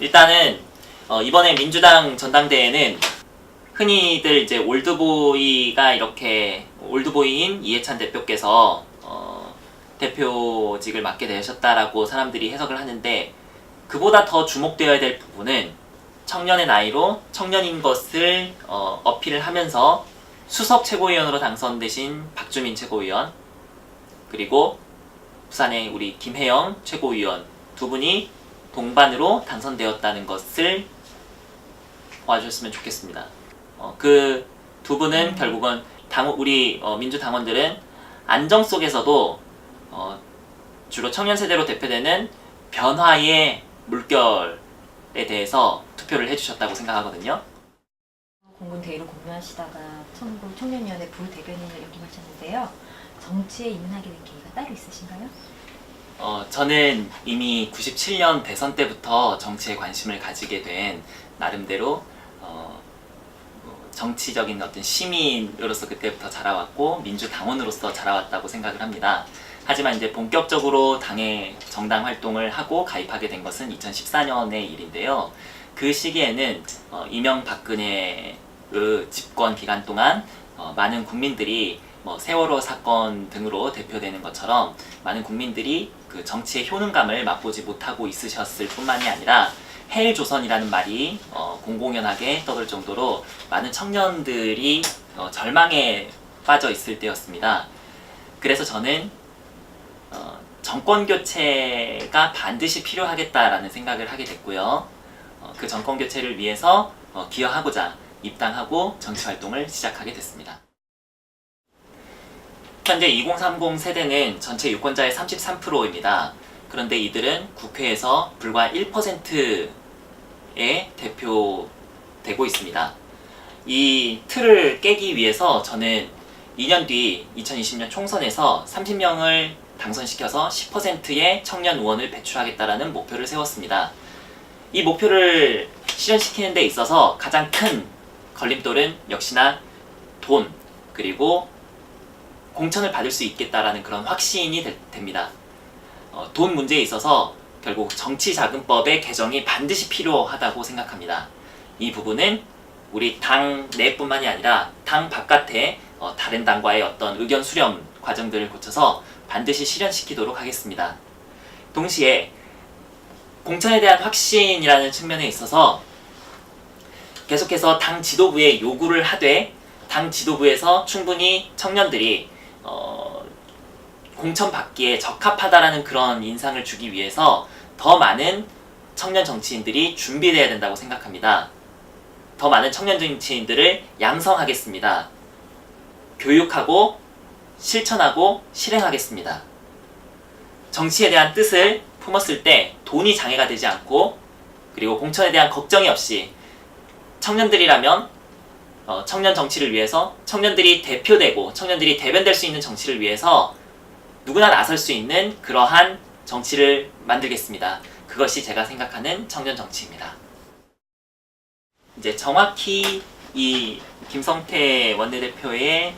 일단은 이번에 민주당 전당대회는 흔히들 이제 올드보이가 이렇게 올드보이인 이해찬 대표께서 대표직을 맡게 되셨다라고 사람들이 해석을 하는데, 그보다 더 주목되어야 될 부분은 청년의 나이로 청년인 것을 어필을 하면서 수석 최고위원으로 당선되신 박주민 최고위원, 그리고 부산의 우리 김혜영 최고위원 두 분이 동반으로 당선되었다는 것을 와주셨으면 좋겠습니다. 그 두 분은 결국은 우리 민주당원들은 안정 속에서도 주로 청년 세대로 대표되는 변화의 물결에 대해서 투표를 해주셨다고 생각하거든요. 공군 대위로 근무하시다가 천국 청년위원회 부대변인을 역임하셨는데요. 정치에 입문하게 된 계기가 따로 있으신가요? 저는 이미 97년 대선 때부터 정치에 관심을 가지게 된 나름대로 정치적인 어떤 시민으로서 그때부터 자라왔고 민주당원으로서 자라왔다고 생각을 합니다. 하지만 이제 본격적으로 당의 정당 활동을 하고 가입하게 된 것은 2014년의 일인데요. 그 시기에는 이명박근혜의 집권 기간 동안 많은 국민들이 세월호 사건 등으로 대표되는 것처럼 많은 국민들이 그 정치의 효능감을 맛보지 못하고 있으셨을 뿐만이 아니라 헬조선이라는 말이 공공연하게 떠들 정도로 많은 청년들이 절망에 빠져 있을 때였습니다. 그래서 저는 정권 교체가 반드시 필요하겠다라는 생각을 하게 됐고요. 그 정권 교체를 위해서 기여하고자 입당하고 정치 활동을 시작하게 됐습니다. 현재 2030 세대는 전체 유권자의 33%입니다. 그런데 이들은 국회에서 불과 1%에 대표되고 있습니다. 이 틀을 깨기 위해서 저는 2년 뒤 2020년 총선에서 30명을 당선시켜서 10%의 청년 의원을 배출하겠다라는 목표를 세웠습니다. 이 목표를 실현시키는 데 있어서 가장 큰 걸림돌은 역시나 돈, 그리고 공천을 받을 수 있겠다라는 그런 확신이 됩니다. 돈 문제에 있어서 결국 정치자금법의 개정이 반드시 필요하다고 생각합니다. 이 부분은 우리 당 내뿐만이 아니라 당 바깥에 다른 당과의 어떤 의견 수렴 과정들을 거쳐서 반드시 실현시키도록 하겠습니다. 동시에 공천에 대한 확신이라는 측면에 있어서 계속해서 당 지도부에 요구를 하되 당 지도부에서 충분히 청년들이 공천 받기에 적합하다라는 그런 인상을 주기 위해서 더 많은 청년 정치인들이 준비되어야 된다고 생각합니다. 더 많은 청년 정치인들을 양성하겠습니다. 교육하고 실천하고 실행하겠습니다. 정치에 대한 뜻을 품었을 때 돈이 장애가 되지 않고, 그리고 공천에 대한 걱정이 없이 청년들이라면 청년 정치를 위해서, 청년들이 대표되고 청년들이 대변될 수 있는 정치를 위해서 누구나 나설 수 있는 그러한 정치를 만들겠습니다. 그것이 제가 생각하는 청년 정치입니다. 이제 정확히 이 김성태 원내대표의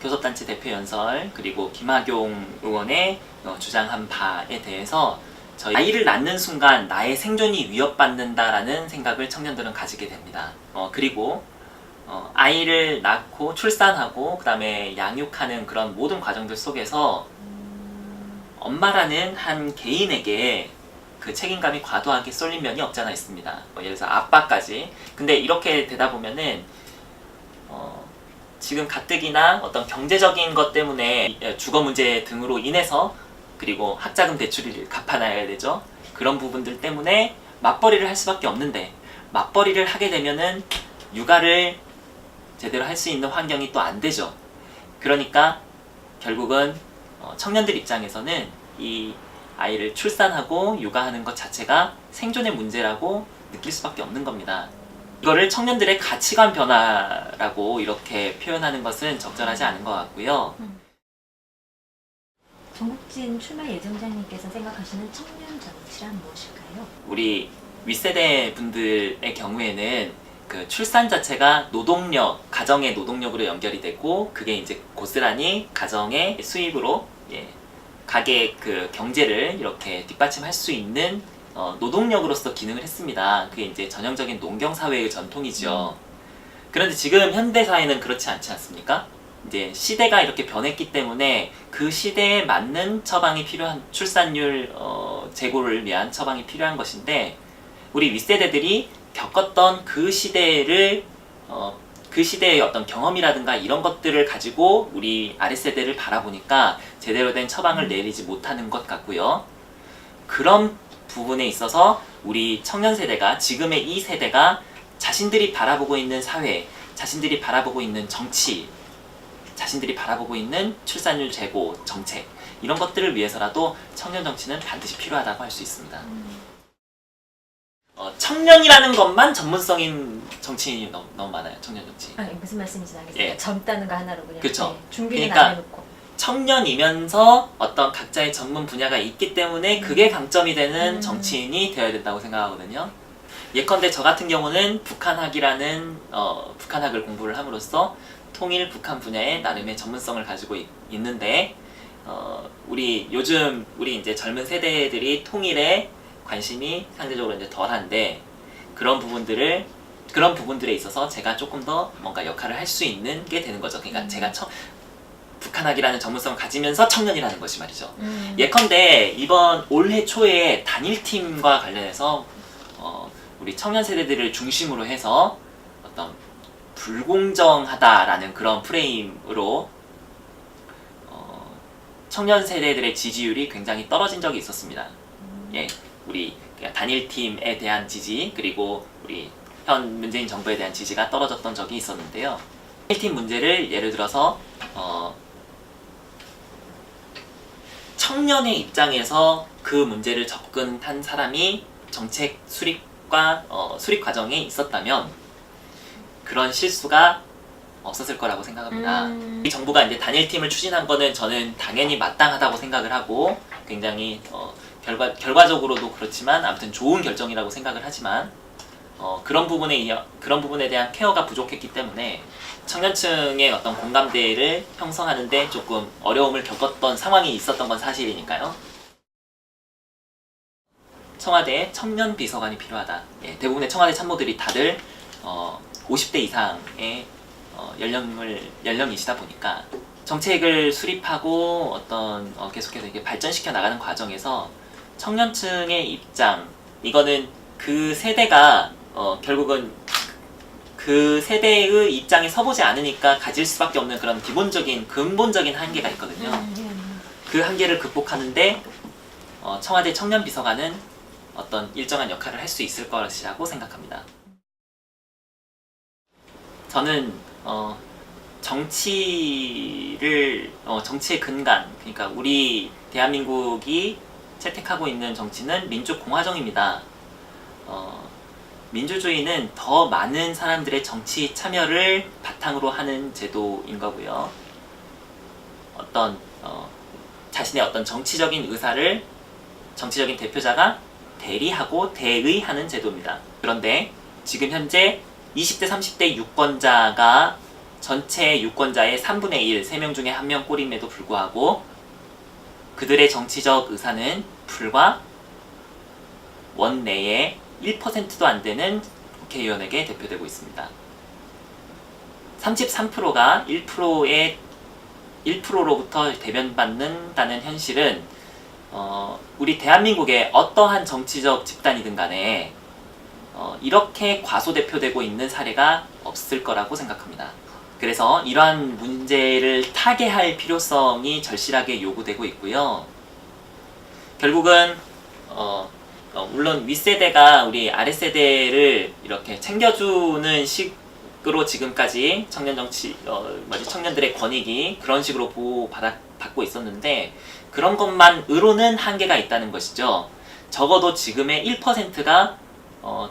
교섭단체 대표 연설, 그리고 김학용 의원의 주장한 바에 대해서 아이를 낳는 순간 나의 생존이 위협받는다라는 생각을 청년들은 가지게 됩니다. 그리고 아이를 낳고 출산하고 그 다음에 양육하는 그런 모든 과정들 속에서 엄마라는 한 개인에게 그 책임감이 과도하게 쏠린 면이 없지 않아 있습니다. 예를 들어서 아빠까지. 근데 이렇게 되다 보면은 지금 가뜩이나 어떤 경제적인 것 때문에 주거 문제 등으로 인해서, 그리고 학자금 대출을 갚아놔야 되죠. 그런 부분들 때문에 맞벌이를 할 수밖에 없는데, 맞벌이를 하게 되면은 육아를 제대로 할 수 있는 환경이 또 안 되죠. 그러니까 결국은 청년들 입장에서는 이 아이를 출산하고 육아하는 것 자체가 생존의 문제라고 느낄 수밖에 없는 겁니다. 이거를 청년들의 가치관 변화라고 이렇게 표현하는 것은 적절하지 않은 것 같고요. 정국진 출마 예정자님께서 생각하시는 청년 정치란 무엇일까요? 우리 윗세대 분들의 경우에는 그 출산 자체가 노동력, 가정의 노동력으로 연결이 되고, 그게 이제 고스란히 가정의 수입으로 가게의 그 경제를 이렇게 뒷받침할 수 있는 노동력으로서 기능을 했습니다. 그게 이제 전형적인 농경사회의 전통이죠. 그런데 지금 현대사회는 그렇지 않지 않습니까? 이제 시대가 이렇게 변했기 때문에 그 시대에 맞는 처방이 필요한 출산율 제고를 위한 처방이 필요한 것인데 우리 윗세대들이 겪었던 그 시대를 그 시대의 어떤 경험이라든가 이런 것들을 가지고 우리 아랫세대를 바라보니까 제대로 된 처방을 내리지 못하는 것 같고요. 그런 부분에 있어서 우리 청년 세대가 지금의 이 세대가 자신들이 바라보고 있는 사회, 자신들이 바라보고 있는 정치, 자신들이 바라보고 있는 출산율 제고 정책 이런 것들을 위해서라도 청년 정치는 반드시 필요하다고 할 수 있습니다. 청년이라는 것만 전문성인 정치인이 너무 많아요. 청년 정치. 아니, 무슨 말씀인지 알겠습니다. 예. 젊다는 거 하나로 그냥 그쵸. 네, 준비는 그러니까 안 해놓고. 청년이면서 어떤 각자의 전문 분야가 있기 때문에 그게 강점이 되는 정치인이 되어야 된다고 생각하거든요. 예컨대 저 같은 경우는 북한학이라는 북한학을 공부를 함으로써 통일 북한 분야에 나름의 전문성을 가지고 있는데 요즘 우리 이제 젊은 세대들이 통일에 관심이 상대적으로 이제 덜한데 그런 부분들에 있어서 제가 조금 더 뭔가 역할을 할 수 있는 게 되는 거죠. 그러니까 제가 북한학이라는 전문성을 가지면서 청년이라는 것이 말이죠. 예컨대 이번 올해 초에 단일팀과 관련해서 우리 청년 세대들을 중심으로 해서 어떤 불공정하다라는 그런 프레임으로 청년 세대들의 지지율이 굉장히 떨어진 적이 있었습니다. 예, 우리 단일팀에 대한 지지 그리고 우리 현 문재인 정부에 대한 지지가 떨어졌던 적이 있었는데요. 단일팀 문제를 예를 들어서 청년의 입장에서 그 문제를 접근한 사람이 정책 수립과 수립 과정에 있었다면 그런 실수가 없었을 거라고 생각합니다. 이 정부가 이제 단일팀을 추진한 거는 저는 당연히 마땅하다고 생각을 하고 굉장히 결과적으로도 그렇지만 아무튼 좋은 결정이라고 생각을 하지만 그런 부분에 대한 케어가 부족했기 때문에 청년층의 어떤 공감대를 형성하는데 조금 어려움을 겪었던 상황이 있었던 건 사실이니까요. 청와대에 청년 비서관이 필요하다. 예, 대부분의 청와대 참모들이 다들 50대 이상의 연령이시다 보니까 정책을 수립하고 어떤 계속해서 이렇게 발전시켜 나가는 과정에서 청년층의 입장 이거는 그 세대가 결국은 그 세대의 입장에 서보지 않으니까 가질 수밖에 없는 그런 근본적인 한계가 있거든요. 그 한계를 극복하는데 청와대 청년 비서관은 어떤 일정한 역할을 할 수 있을 것이라고 생각합니다. 저는 정치의 근간, 그러니까 우리 대한민국이 채택하고 있는 정치는 민주공화정입니다. 민주주의는 더 많은 사람들의 정치 참여를 바탕으로 하는 제도인 거고요. 자신의 어떤 정치적인 의사를 정치적인 대표자가 대리하고 대의하는 제도입니다. 그런데 지금 현재 20대, 30대 유권자가 전체 유권자의 3분의 1, 3명 중에 1명 꼴임에도 불구하고 그들의 정치적 의사는 불과 원내에 1%도 안 되는 국회의원에게 대표되고 있습니다. 33%가 1%로부터 대변받는다는 현실은 우리 대한민국의 어떠한 정치적 집단이든 간에 이렇게 과소대표되고 있는 사례가 없을 거라고 생각합니다. 그래서 이러한 문제를 타개할 필요성이 절실하게 요구되고 있고요. 결국은 물론 윗세대가 우리 아랫세대를 이렇게 챙겨주는 식으로 지금까지 청년들의 권익이 그런 식으로 보호받고 있었는데 그런 것만으로는 한계가 있다는 것이죠. 적어도 지금의 1%가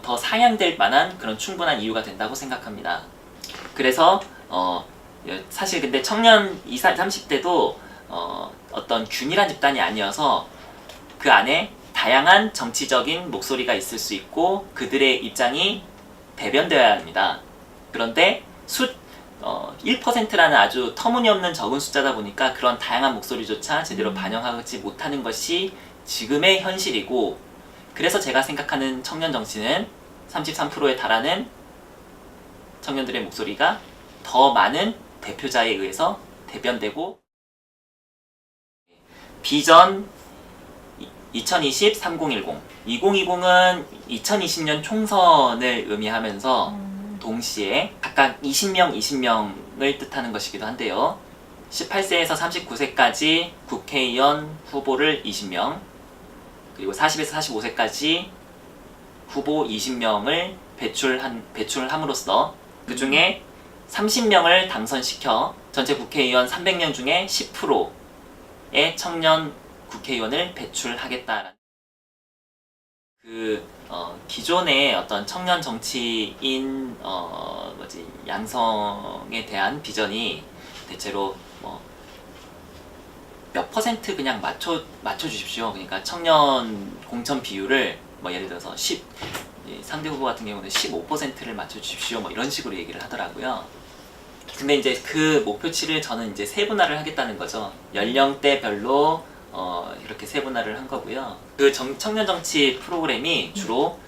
더 상향될 만한 그런 충분한 이유가 된다고 생각합니다. 그래서 사실 근데 청년 20, 30대도 어떤 균일한 집단이 아니어서 그 안에 다양한 정치적인 목소리가 있을 수 있고 그들의 입장이 대변되어야 합니다. 그런데 1%라는 아주 터무니없는 적은 숫자다 보니까 그런 다양한 목소리조차 제대로 반영하지 못하는 것이 지금의 현실이고 그래서 제가 생각하는 청년 정치는 33%에 달하는 청년들의 목소리가 더 많은 대표자에 의해서 대변되고 비전 2020-3010 2020은 2020년 총선을 의미하면서 동시에 각각 20명을 뜻하는 것이기도 한데요. 18세에서 39세까지 국회의원 후보를 20명, 그리고 40에서 45세까지 후보 20명을 배출함으로써 그 중에 30명을 당선시켜 전체 국회의원 300명 중에 10%의 청년 국회의원을 배출하겠다라는 기존의 어떤 청년 정치인 양성에 대한 비전이 대체로 몇 퍼센트 그냥 맞춰 주십시오. 그러니까 청년 공천 비율을 예를 들어서 상대 후보 같은 경우는 15%를 맞춰 주십시오. 이런 식으로 얘기를 하더라고요. 근데 이제 그 목표치를 저는 이제 세분화를 하겠다는 거죠. 연령대별로 이렇게 세분화를 한 거고요. 그 청년 정치 프로그램이 주로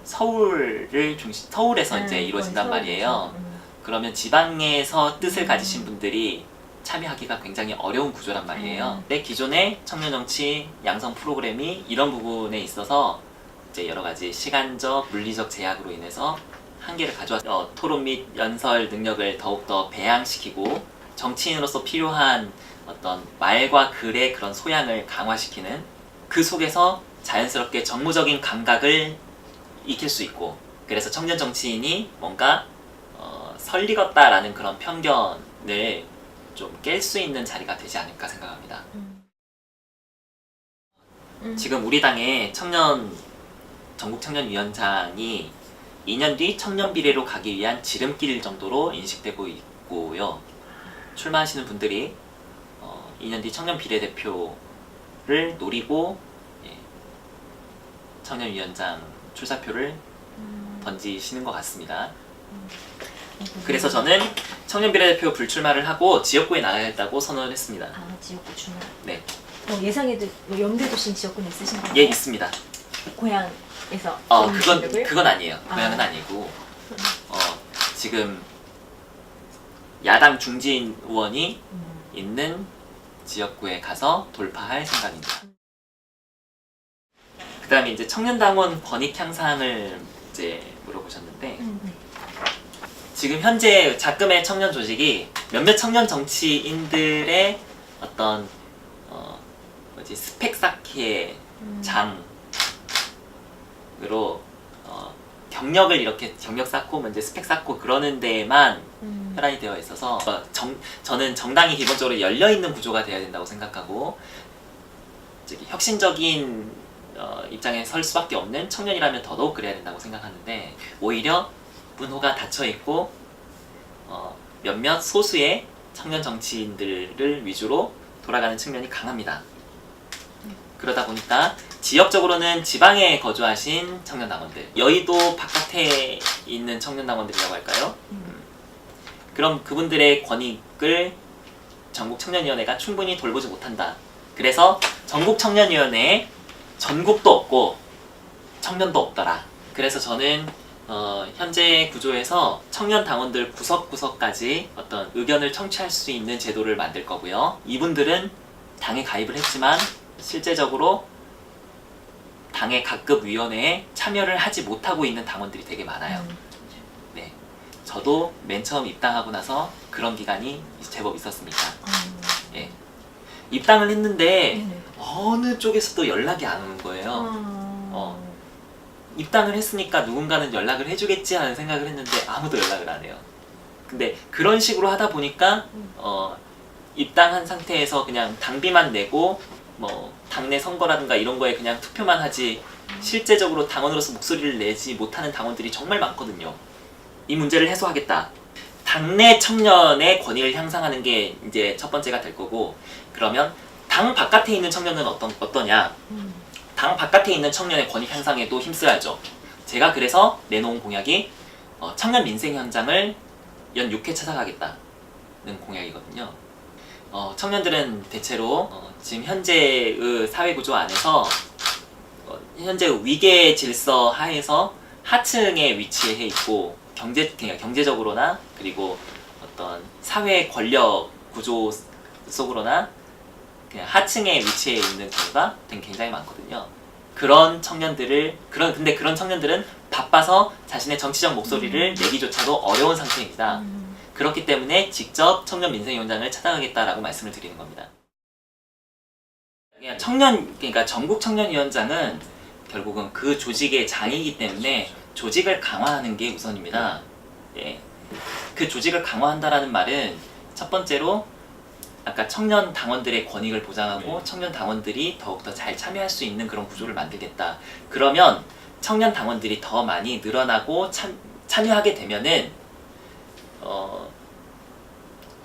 서울에서 이제 이루어진단 말이에요. 그러면 지방에서 뜻을 가지신 분들이 참여하기가 굉장히 어려운 구조란 말이에요. 근데 기존의 청년 정치 양성 프로그램이 이런 부분에 있어서 이제 여러 가지 시간적, 물리적 제약으로 인해서 한계를 가져왔. 토론 및 연설 능력을 더욱더 배양시키고 정치인으로서 필요한 어떤 말과 글의 그런 소양을 강화시키는, 그 속에서 자연스럽게 정무적인 감각을 익힐 수 있고, 그래서 청년 정치인이 뭔가 설리겄다라는 그런 편견을 좀 깰 수 있는 자리가 되지 않을까 생각합니다. 지금 우리 당의 전국 청년위원장이 2년 뒤 청년 비례로 가기 위한 지름길 정도로 인식되고 있고요. 출마하시는 분들이 2년 뒤 청년 비례대표를 노리고 청년위원장 출사표를 던지시는 것 같습니다. 그래서 저는 청년 비례대표 불출마를 하고 지역구에 나가겠다고 선언을 했습니다. 아, 지역구 출마. 네. 예상에도 염두에 두신 지역구는 있으신가요? 예, 있습니다. 고향에서. 그건 아니에요. 고향은 아니고 지금 야당 중진 의원이 있는 지역구에 가서 돌파할 생각입니다. 그 다음에 이제 청년당원 권익 향상을 이제 물어보셨는데, 네. 지금 현재 작금의 청년 조직이 몇몇 청년 정치인들의 어떤 스펙 쌓기의 장으로 경력을 이렇게 경력 쌓고 이제 스펙 쌓고 그러는 데에만 혈안이 되어 있어서 저는 정당이 기본적으로 열려 있는 구조가 되어야 된다고 생각하고, 혁신적인 입장에 설 수밖에 없는 청년이라면 더더욱 그래야 된다고 생각하는데, 오히려 문호가 닫혀 있고 몇몇 소수의 청년 정치인들을 위주로 돌아가는 측면이 강합니다. 그러다 보니까 지역적으로는 지방에 거주하신 청년당원들, 여의도 바깥에 있는 청년당원들이라고 할까요? 그럼 그분들의 권익을 전국청년위원회가 충분히 돌보지 못한다. 그래서 전국청년위원회에 전국도 없고 청년도 없더라. 그래서 저는 현재 구조에서 청년 당원들 구석구석까지 어떤 의견을 청취할 수 있는 제도를 만들 거고요. 이분들은 당에 가입을 했지만 실제적으로 당의 각급 위원회에 참여를 하지 못하고 있는 당원들이 되게 많아요. 네, 저도 맨 처음 입당하고 나서 그런 기간이 제법 있었습니다. 예, 입당을 했는데 어느 쪽에서도 연락이 안 오는 거예요. 입당을 했으니까 누군가는 연락을 해주겠지 하는 생각을 했는데 아무도 연락을 안 해요. 근데 그런 식으로 하다 보니까 입당한 상태에서 그냥 당비만 내고 당내 선거라든가 이런 거에 그냥 투표만 하지 실제적으로 당원으로서 목소리를 내지 못하는 당원들이 정말 많거든요. 이 문제를 해소하겠다. 당내 청년의 권익을 향상하는 게 이제 첫 번째가 될 거고, 그러면 당 바깥에 있는 청년은 어떠냐? 당 바깥에 있는 청년의 권익 향상에도 힘써야죠. 제가 그래서 내놓은 공약이 청년 민생 현장을 연 6회 찾아가겠다는 공약이거든요. 청년들은 대체로 지금 현재의 사회 구조 안에서 현재 위계 질서 하에서 하층에 위치해 있고 그러니까 경제적으로나 그리고 어떤 사회 권력 구조 속으로나 그냥 하층에 위치해 있는 경우가 굉장히 많거든요. 그런 청년들은 바빠서 자신의 정치적 목소리를 내기조차도 어려운 상태입니다. 그렇기 때문에 직접 청년 민생위원장을 찾아가겠다라고 말씀을 드리는 겁니다. 그러니까 전국 청년위원장은 결국은 그 조직의 장이기 때문에 조직을 강화하는 게 우선입니다. 예. 그 조직을 강화한다라는 말은 첫 번째로 아까 청년 당원들의 권익을 보장하고 청년 당원들이 더욱더 잘 참여할 수 있는 그런 구조를 만들겠다. 그러면 청년 당원들이 더 많이 늘어나고 참여하게 되면은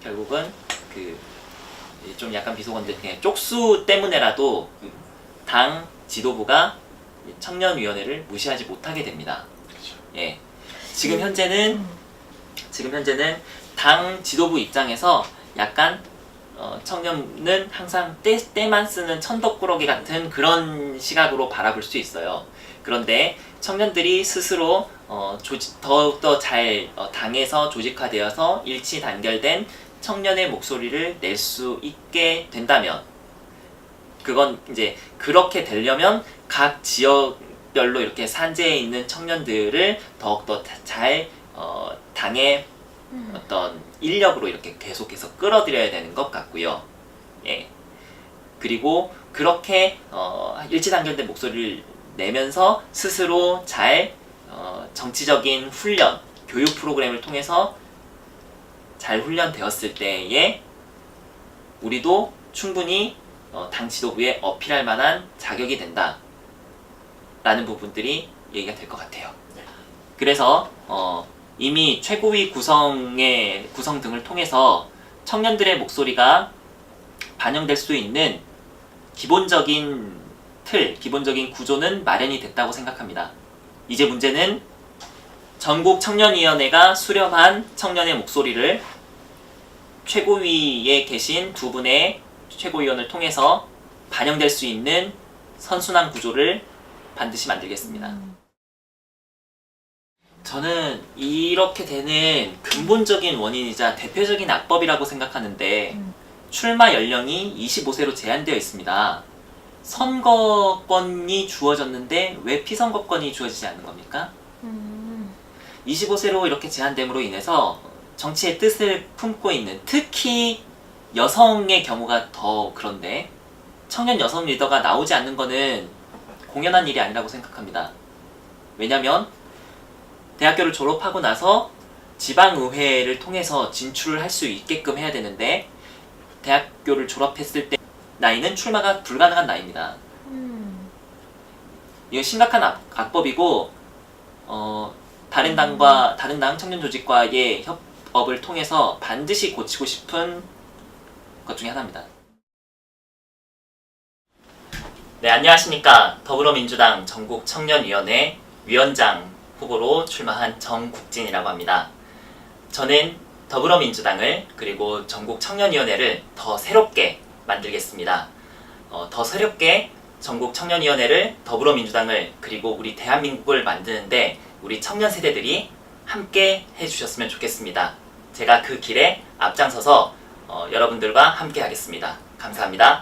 결국은 좀 약간 비속어인데 그냥 쪽수 때문에라도 당 지도부가 청년위원회를 무시하지 못하게 됩니다. 예. 지금 현재는 당 지도부 입장에서 약간 청년은 항상 때만 쓰는 천덕꾸러기 같은 그런 시각으로 바라볼 수 있어요. 그런데 청년들이 스스로 더욱더 잘 당에서 조직화되어서 일치 단결된 청년의 목소리를 낼 수 있게 된다면 그건 이제 그렇게 되려면 각 지역별로 이렇게 산재해 있는 청년들을 더욱더 잘 당의 어떤 인력으로 이렇게 계속해서 끌어들여야 되는 것 같고요. 예. 그리고 그렇게 일치 단결된 목소리를 내면서 스스로 잘 정치적인 훈련, 교육 프로그램을 통해서 잘 훈련되었을 때에 우리도 충분히 당 지도부에 어필할 만한 자격이 된다 라는 부분들이 얘기가 될 것 같아요. 그래서 이미 최고위 구성 등을 통해서 청년들의 목소리가 반영될 수 있는 기본적인 기본적인 구조는 마련이 됐다고 생각합니다. 이제 문제는 전국 청년위원회가 수렴한 청년의 목소리를 최고위에 계신 두 분의 최고위원을 통해서 반영될 수 있는 선순환 구조를 반드시 만들겠습니다. 저는 이렇게 되는 근본적인 원인이자 대표적인 악법이라고 생각하는데 출마 연령이 25세로 제한되어 있습니다. 선거권이 주어졌는데 왜 피선거권이 주어지지 않는 겁니까? 25세로 이렇게 제한됨으로 인해서 정치의 뜻을 품고 있는 특히 여성의 경우가 더 그런데 청년 여성 리더가 나오지 않는 거는 공연한 일이 아니라고 생각합니다. 왜냐면 대학교를 졸업하고 나서 지방의회를 통해서 진출을 할 수 있게끔 해야 되는데 대학교를 졸업했을 때 나이는 출마가 불가능한 나이입니다. 이건 심각한 악법이고 다른 당 청년 조직과의 협업을 통해서 반드시 고치고 싶은 것 중에 하나입니다. 네, 안녕하십니까. 더불어민주당 전국청년위원회 위원장 후보로 출마한 정국진이라고 합니다. 저는 더불어민주당을 그리고 전국청년위원회를 더 새롭게 만들겠습니다. 더 새롭게 전국청년위원회를 더불어민주당을 그리고 우리 대한민국을 만드는데 우리 청년 세대들이 함께 해주셨으면 좋겠습니다. 제가 그 길에 앞장서서 여러분들과 함께 하겠습니다. 감사합니다.